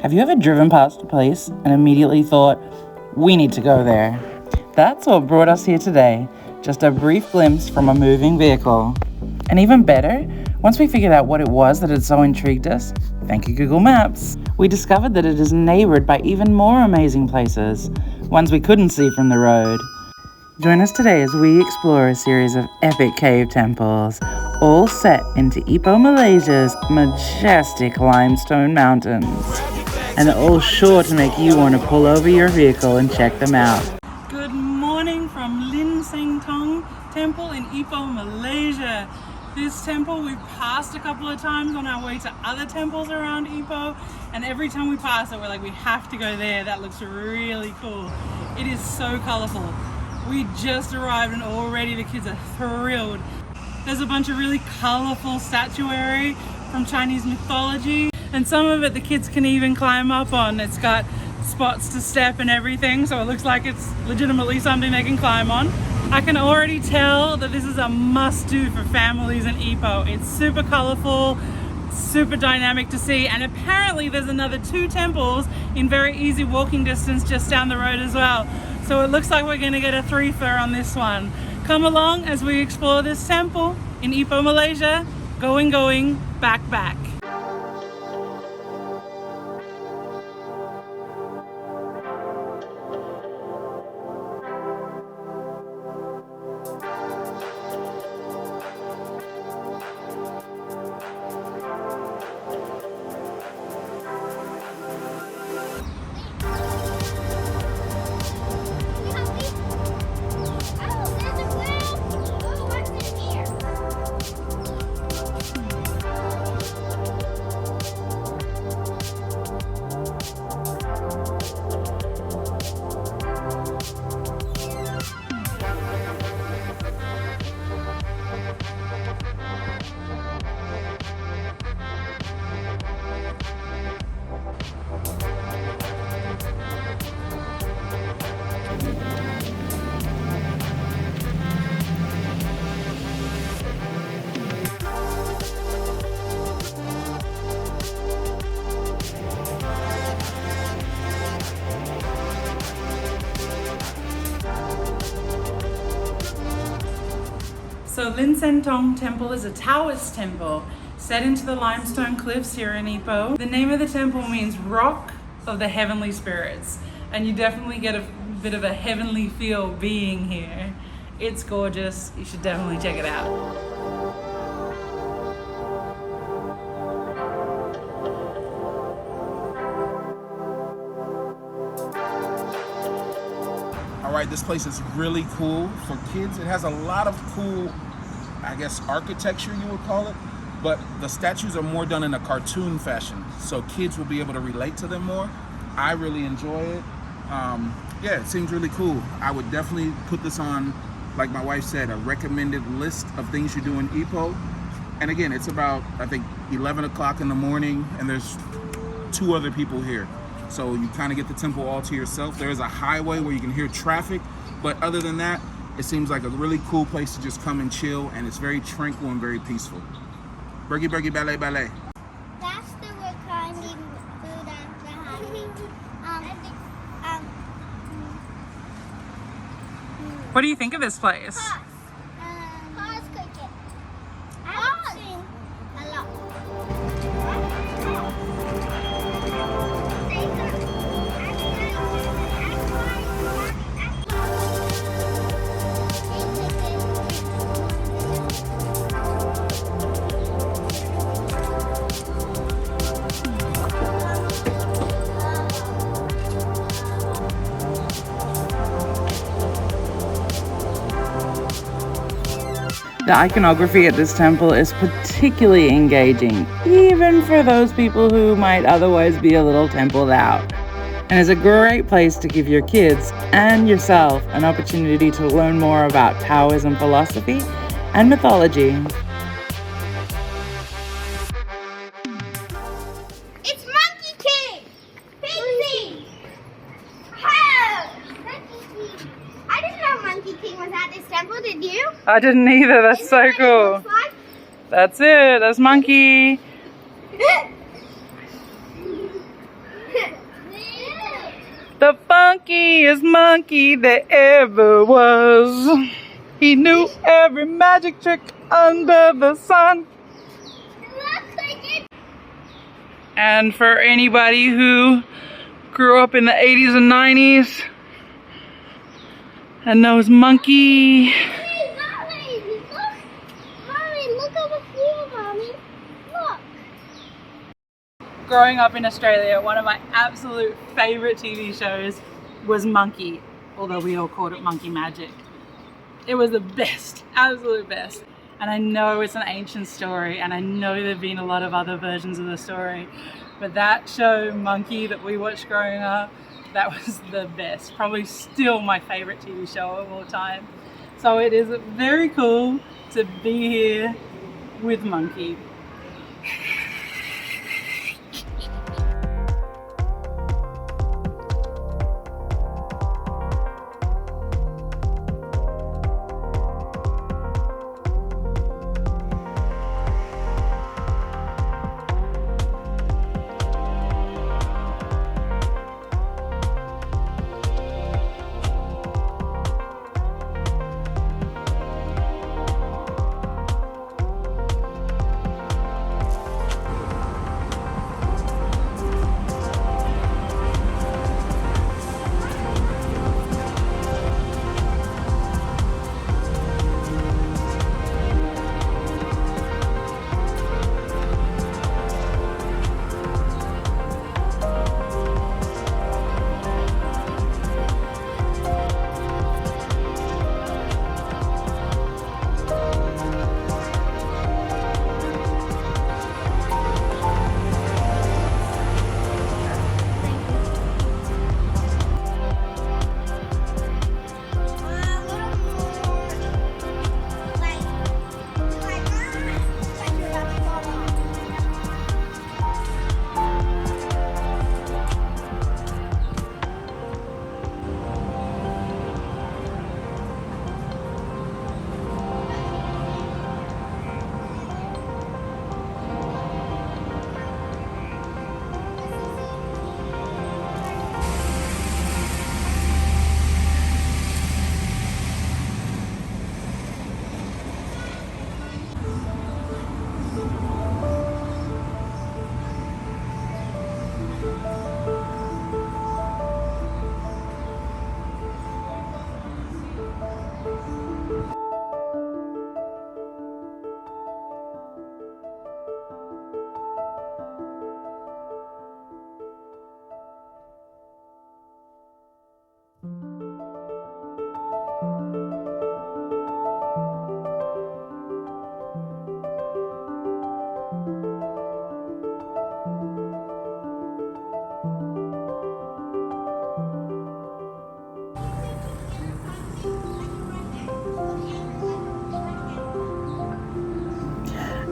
Have you ever driven past a place and immediately thought, we need to go there? That's what brought us here today, just a brief glimpse from a moving vehicle. And even better, once we figured out what it was that had so intrigued us, thank you Google Maps, we discovered that it is neighbored by even more amazing places, ones we couldn't see from the road. Join us today as we explore a series of epic cave temples, all set into Ipoh, Malaysia's majestic limestone mountains. And they're all sure to make you want to pull over your vehicle and check them out. Good morning from Lin Seng Tong Temple in Ipoh, Malaysia. This temple we've passed a couple of times on our way to other temples around Ipoh, and every time we pass it we're like, we have to go there, that looks really cool. It is so colorful. We just arrived and already the kids are thrilled. There's a bunch of really colorful statuary from Chinese mythology, and some of it the kids can even climb up on. It's got spots to step and everything, so it looks like it's legitimately something they can climb on. I can already tell that this is a must-do for families in Ipoh. It's super colorful, super dynamic to see, and apparently there's another 2 temples in very easy walking distance just down the road as well. So it looks like we're gonna get a 3-fer on this one. Come along as we explore this temple in Ipoh, Malaysia. Going, back. So Lin Seng Tong Temple is a Taoist temple set into the limestone cliffs here in Ipoh. The name of the temple means Rock of the Heavenly Spirits, and you definitely get a bit of a heavenly feel being here. It's gorgeous, you should definitely check it out. Alright, this place is really cool for kids. It has a lot of cool, I guess, architecture you would call it, but the statues are more done in a cartoon fashion, so kids will be able to relate to them more. I really enjoy it. Yeah, it seems really cool. I would definitely put this on, like my wife said, a recommended list of things you do in Ipoh. And again, it's about, I think, 11 o'clock in the morning, and there's 2 other people here. So you kind of get the temple all to yourself. There is a highway where you can hear traffic, but other than that, it seems like a really cool place to just come and chill, and it's very tranquil and very peaceful. Bergie, ballet. That's the word kind of food What do you think of this place? Horse cricket. I've seen a lot. The iconography at this temple is particularly engaging, even for those people who might otherwise be a little templed out. And is a great place to give your kids and yourself an opportunity to learn more about Taoism philosophy and mythology. It's Monkey King! Pixie! I didn't know Monkey King was at this temple, did you? I didn't either, that's so cool. That's it, that's Monkey. funkiest monkey there ever was. He knew every magic trick under the sun. And for anybody who grew up in the 80s and 90s and knows Monkey. Hey, Mommy, look. Mommy, look at the floor, Mommy. Look. Growing up in Australia, one of my absolute favorite TV shows was Monkey, although we all called it Monkey Magic. It was the best, absolute best. And I know it's an ancient story, and I know there have been a lot of other versions of the story, but that show, Monkey, that we watched growing up, that was the best. Probably still my favorite TV show of all time. So it is very cool to be here with Monkey.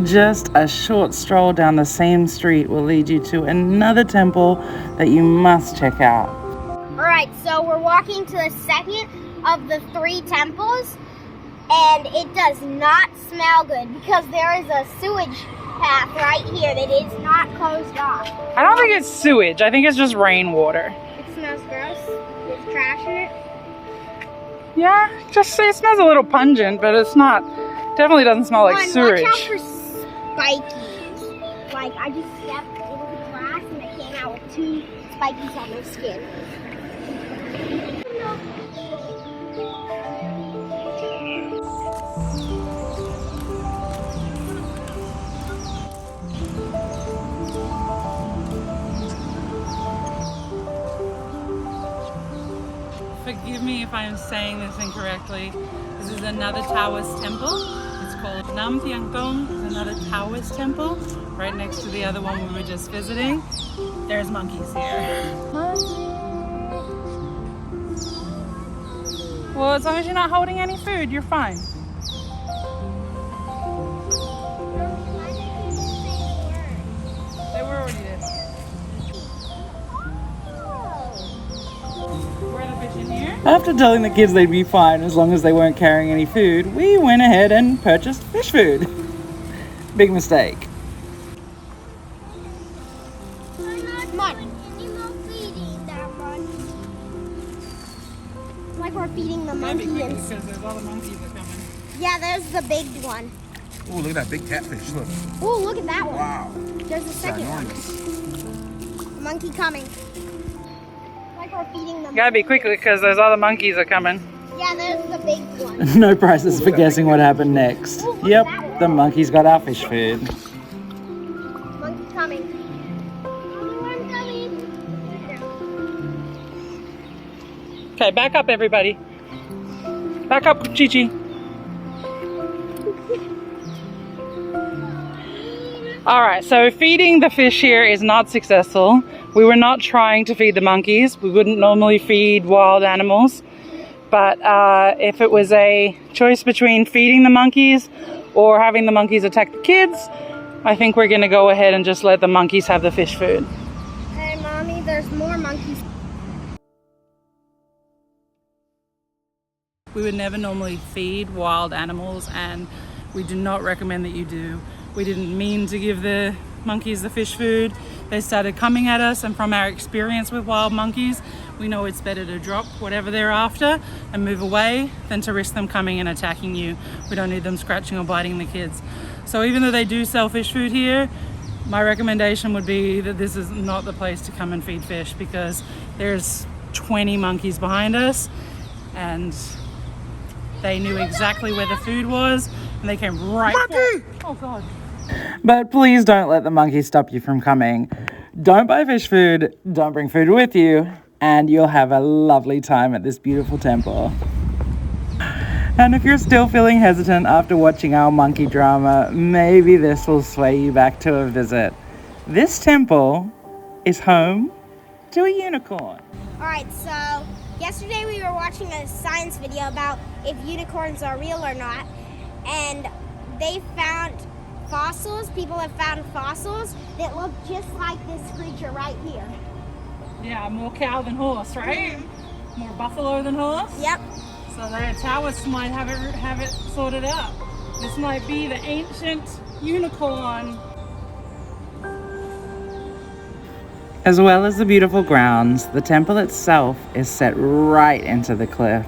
Just a short stroll down the same street will lead you to another temple that you must check out. Alright, so we're walking to the second of the 3 temples, and it does not smell good because there is a sewage path right here that is not closed off. I don't think it's sewage, I think it's just rainwater. It smells gross. There's trash in it. Yeah, just it smells a little pungent, but it's not, definitely doesn't smell like sewage. Watch out for spikies. Like, I just stepped into the grass and I came out with 2 spikies on my skin. Forgive me if I'm saying this incorrectly. This is another Taoist temple. It's called Nam Thiang Tong. It's another Taoist temple right next to the other one we were just visiting. There's monkeys here. Well, as long as you're not holding any food, you're fine. They were already there. Where are the fish in here? After telling the kids they'd be fine as long as they weren't carrying any food, we went ahead and purchased fish food. Big mistake. like we're feeding the monkey. Because there's other monkeys are coming. Yeah, there's the big one. Oh, look at that big catfish. Look. Oh, look at that one. Wow. There's a second one. Ginormous. Monkey coming. Like we're feeding them. Gotta be quick because there's other monkeys are coming. Yeah, there's the big one. No prizes for guessing what happened next. Ooh, look Yep, at that one. the monkeys got our fish food. Monkey coming. Other one coming. Okay, back up everybody. Back up, Chi-Chi. Alright, so feeding the fish here is not successful. We were not trying to feed the monkeys. We wouldn't normally feed wild animals. But if it was a choice between feeding the monkeys or having the monkeys attack the kids, I think we're going to go ahead and just let the monkeys have the fish food. Hey, Mommy, there's more monkeys. We would never normally feed wild animals, and we do not recommend that you do. We didn't mean to give the monkeys the fish food. They started coming at us, and from our experience with wild monkeys, we know it's better to drop whatever they're after and move away than to risk them coming and attacking you. We don't need them scratching or biting the kids. So even though they do sell fish food here, my recommendation would be that this is not the place to come and feed fish, because there's 20 monkeys behind us and they knew exactly where the food was and they came right for it. Oh God. But please don't let the monkeys stop you from coming. Don't buy fish food, don't bring food with you, and you'll have a lovely time at this beautiful temple. And if you're still feeling hesitant after watching our monkey drama, maybe this will sway you back to a visit. This temple is home to a unicorn. Alright, so yesterday we were watching a science video about if unicorns are real or not, and they found fossils. People have found fossils that look just like this creature right here. Yeah, more cow than horse, right? More buffalo than horse? Yep. So the Taoists might have it sorted out. This might be the ancient unicorn. As well as the beautiful grounds, the temple itself is set right into the cliff.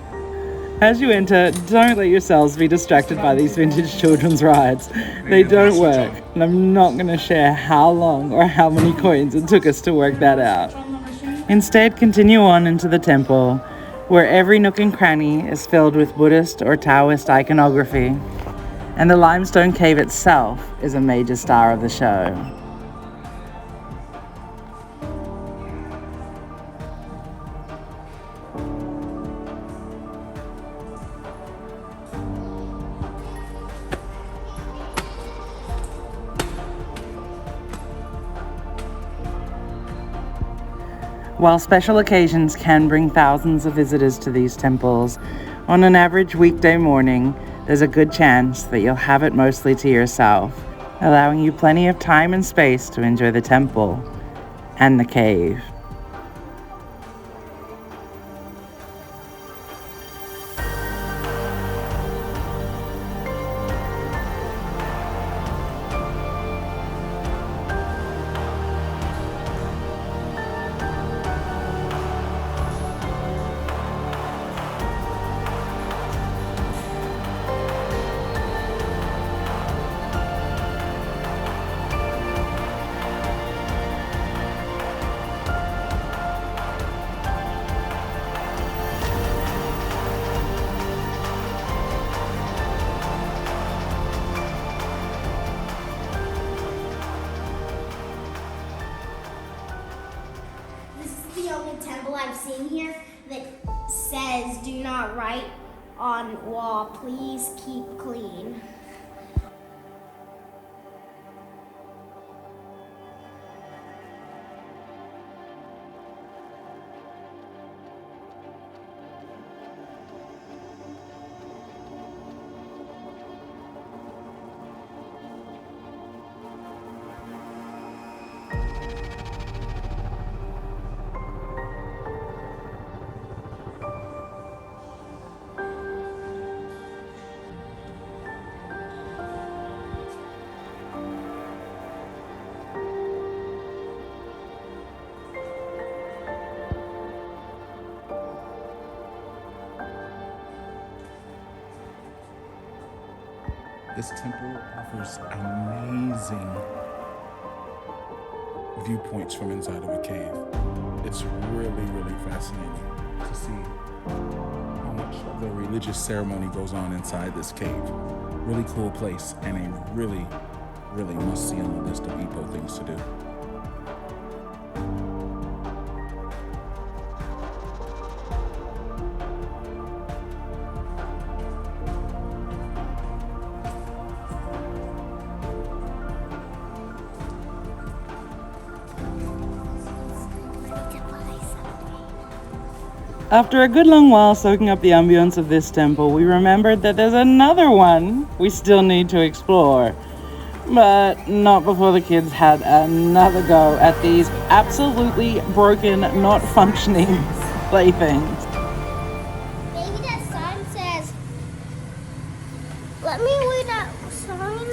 As you enter, don't let yourselves be distracted by these vintage children's rides. They don't work, and I'm not going to share how long or how many coins it took us to work that out. Instead, continue on into the temple, where every nook and cranny is filled with Buddhist or Taoist iconography, and the limestone cave itself is a major star of the show. While special occasions can bring thousands of visitors to these temples, on an average weekday morning, there's a good chance that you'll have it mostly to yourself, allowing you plenty of time and space to enjoy the temple and the cave. I've seen here that says do not write on wall, please keep clean. This temple offers amazing viewpoints from inside of a cave. It's really, really fascinating to see how much of the religious ceremony goes on inside this cave. Really cool place and a really, really must see on the list of Ipoh things to do. After a good long while soaking up the ambience of this temple, we remembered that there's another one we still need to explore. But not before the kids had another go at these absolutely broken, not functioning playthings. Maybe that sign says, let me read that sign.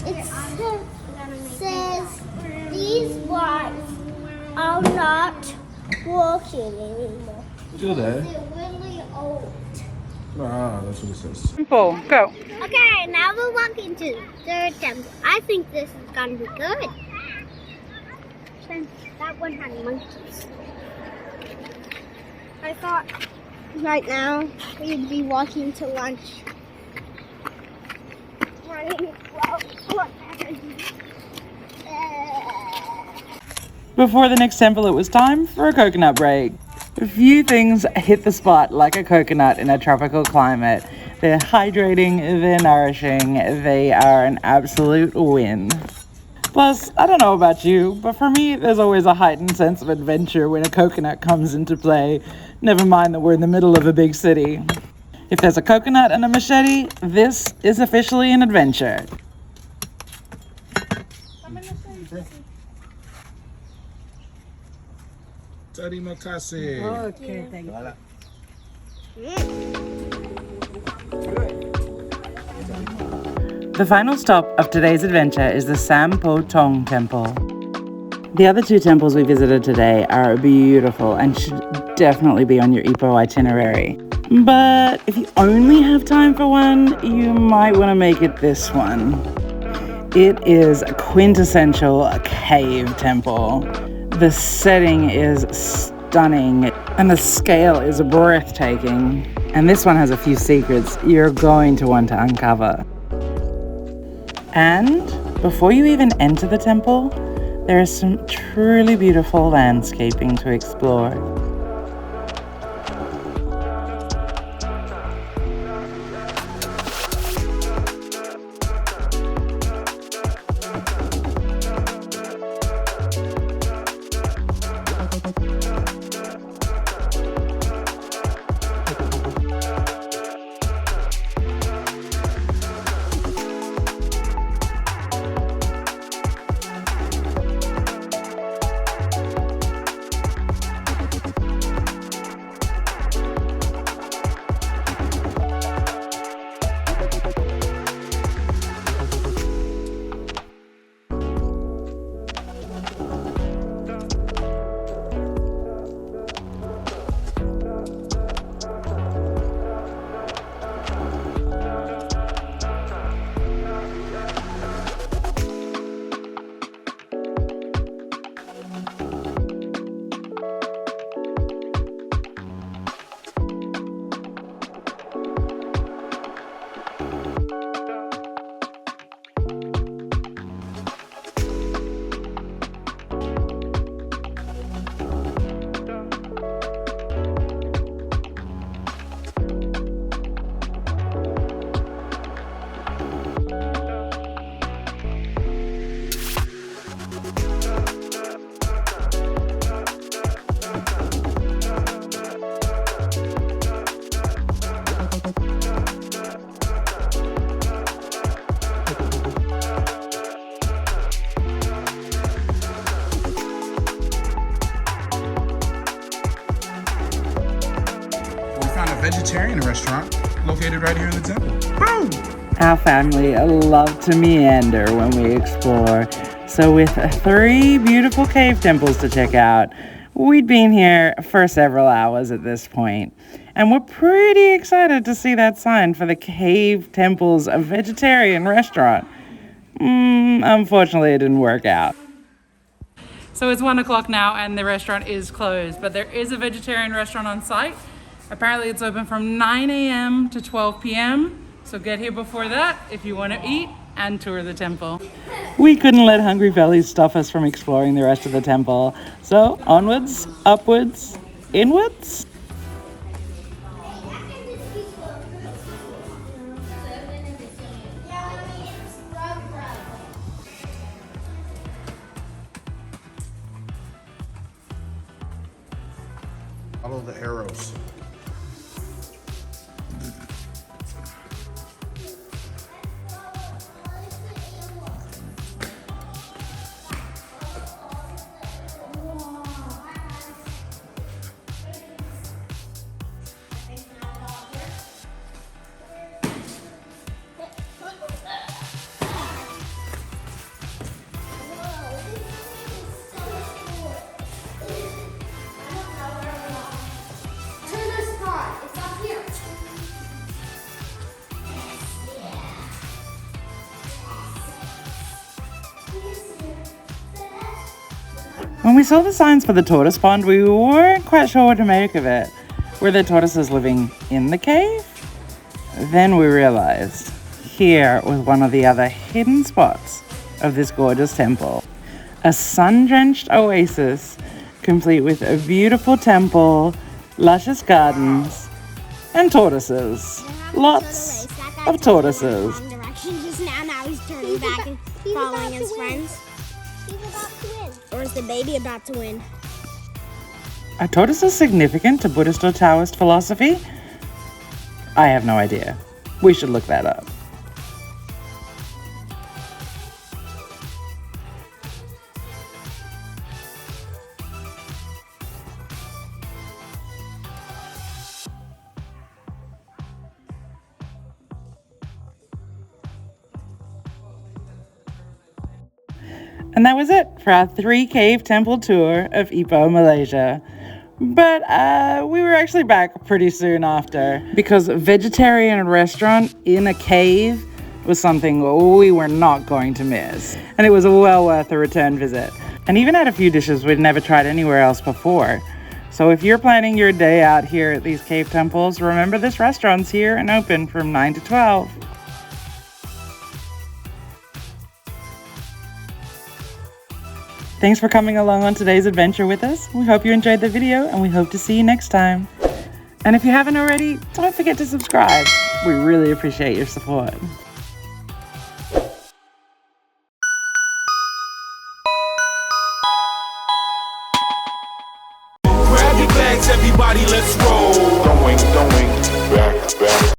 It says, these lights are not working anymore. Still there? They're really old. Ah, that's what it says. Simple, go. Okay, now we're walking to the third temple. I think this is gonna be good. Since that one had monkeys. I thought right now we'd be walking to lunch. Running slow. Before the next temple, it was time for a coconut break. A few things hit the spot like a coconut in a tropical climate. They're hydrating, they're nourishing, they are an absolute win. Plus, I don't know about you, but for me, there's always a heightened sense of adventure when a coconut comes into play. Never mind that we're in the middle of a big city. If there's a coconut and a machete, this is officially an adventure. Terima kasih. Okay, thank you. The final stop of today's adventure is the Sam Po Tong Temple. The other two temples we visited today are beautiful and should definitely be on your Ipoh itinerary. But if you only have time for one, you might want to make it this one. It is a quintessential cave temple. The setting is stunning and the scale is breathtaking. And this one has a few secrets you're going to want to uncover. And before you even enter the temple, there is some truly beautiful landscaping to explore. Vegetarian restaurant located right here in the temple. Boom! Our family love to meander when we explore, so with 3 beautiful cave temples to check out, we'd been here for several hours at this point. and we're pretty excited to see that sign for the Cave Temple's a vegetarian restaurant. Unfortunately, it didn't work out. So it's 1 o'clock now and the restaurant is closed, but there is a vegetarian restaurant on site. Apparently it's open from 9 a.m. to 12 p.m. So get here before that if you want to eat and tour the temple. We couldn't let hungry bellies stop us from exploring the rest of the temple. So onwards, upwards, inwards. Follow the arrows. When we saw the signs for the tortoise pond, we weren't quite sure what to make of it. Were the tortoises living in the cave? Then we realized here was one of the other hidden spots of this gorgeous temple. A sun-drenched oasis, complete with a beautiful temple, luscious gardens, and tortoises. Lots of tortoises. Now he's turning back and following his friends. He's about to win. Or is the baby about to win? Are tortoises significant to Buddhist or Taoist philosophy? I have no idea. We should look that up. And that was it for our 3-cave temple tour of Ipoh, Malaysia. But we were actually back pretty soon after, because a vegetarian restaurant in a cave was something we were not going to miss. And it was well worth a return visit. And even had a few dishes we'd never tried anywhere else before. So if you're planning your day out here at these cave temples, remember this restaurant's here and open from 9 to 12. Thanks for coming along on today's adventure with us. We hope you enjoyed the video and we hope to see you next time. And if you haven't already, don't forget to subscribe. We really appreciate your support. Grab your bags, everybody, let's roll. Going, back, back.